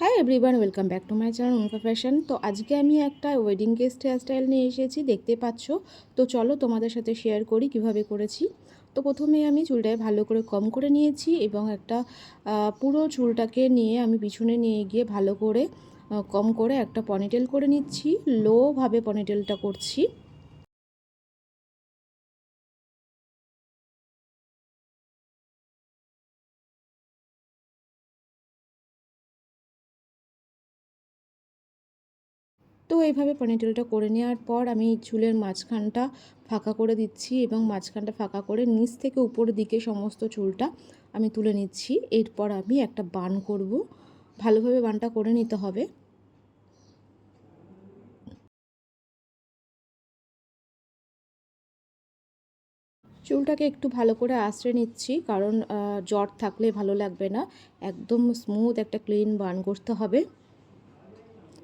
হ্যাঁ everyone, welcome back to my channel অনুকা fashion. তো আজকে আমি একটা ওয়েডিং গেস্ট হেয়ারস্টাইল নিয়ে এসেছি, দেখতে পাচ্ছ। তো চলো তোমাদের সাথে শেয়ার করি কিভাবে করেছি। তো প্রথমে আমি চুলটায় ভালো করে কম করে নিয়েছি এবং একটা পুরো চুলটাকে নিয়ে আমি পিছনে নিয়ে গিয়ে ভালো করে কম করে একটা পনিটেল করে নিচ্ছি। লোভাবে পনিটেলটা করছি। তো এইভাবে পনিটেলটা করে নেওয়ার পর আমি চুলের মাঝখানটা ফাঁকা করে দিচ্ছি এবং মাঝখানটা ফাঁকা করে নিচ থেকে উপরের দিকে সমস্ত চুলটা আমি তুলে নিচ্ছি। এরপর আমি একটা বান করব, ভালোভাবে বানটা করে নিতে হবে। চুলটাকে একটু ভালো করে আঁচড়ে নিচ্ছি, কারণ জট থাকলে ভালো লাগবে না। একদম স্মুথ একটা ক্লিন বান করতে হবে।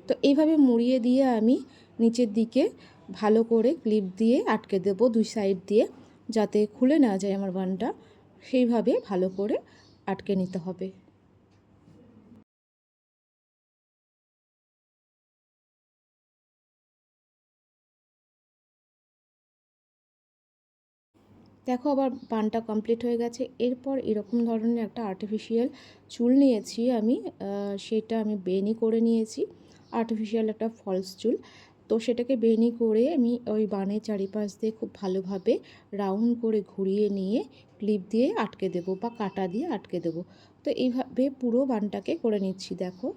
তো এইভাবে মুড়িয়ে দিয়ে আমি নিচের দিকে ভালো করে ক্লিপ দিয়ে আটকে দেব দুই সাইড দিয়ে, যাতে খুলে না যায় আমার বানটা। সেইভাবে ভালো করে আটকে নিতে হবে। দেখো আবার বানটা কমপ্লিট হয়ে গেছে। এরপর এরকম ধরনের একটা আর্টিফিশিয়াল চুল নিয়েছি আমি, সেটা আমি বেনি করে নিয়েছি। আর্টিফিশিয়াল একটা ফলস চুল, তো সেটাকে বেনি করে আমি ওই বানের চারিপাশ দিয়ে খুব ভালোভাবে রাউন্ড করে ঘুরিয়ে নিয়ে ক্লিপ দিয়ে আটকে দেবো বা কাটা দিয়ে আটকে দেবো। তো এইভাবে পুরো বানটাকে করে নিচ্ছি। দেখো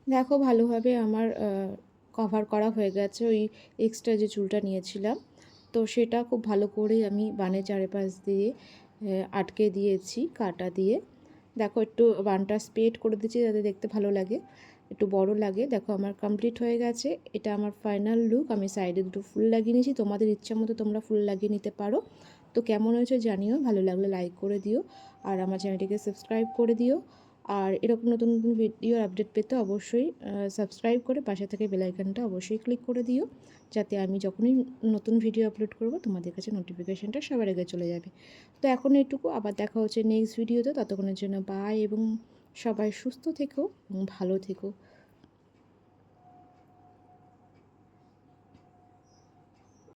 দেখো ভালোভাবে আমার কভার করা হয়ে গেছে ওই এক্সট্রা যে চুলটা নিয়েছিলাম। তো সেটা খুব ভালো করে আমি বানের চারিপাশ দিয়ে আটকে দিয়েছি কাটা দিয়ে। দেখো একটু বানটা স্প্রেড করে দিচ্ছি যাতে দেখতে ভালো লাগে, একটু বড় লাগে। দেখো আমার কমপ্লিট হয়ে গেছে, এটা আমার ফাইনাল লুক। আমি সাইডে দুটো ফুল লাগিয়ে নিয়েছি, তোমাদের ইচ্ছা মতো তোমরা ফুল লাগিয়ে নিতে পারো। তো কেমন হয়েছে জানিও, ভালো লাগলে লাইক করে দিও আর আমার চ্যানেলটিকে সাবস্ক্রাইব করে দিও। আর এরকম নতুন নতুন ভিডিওর আপডেট পেতে অবশ্যই সাবস্ক্রাইব করে পাশে থেকে বেল আইকনটা অবশ্যই ক্লিক করে দিও, যাতে আমি যখনই নতুন ভিডিও আপলোড করব তোমাদের কাছে নোটিফিকেশানটা সবার আগে চলে যাবে। তো এখন এইটুকু, আবার দেখা হচ্ছে নেক্সট ভিডিওতে। ততক্ষণের জন্য বাই, এবং সবাই সুস্থ থেকো এবং ভালো থেকো।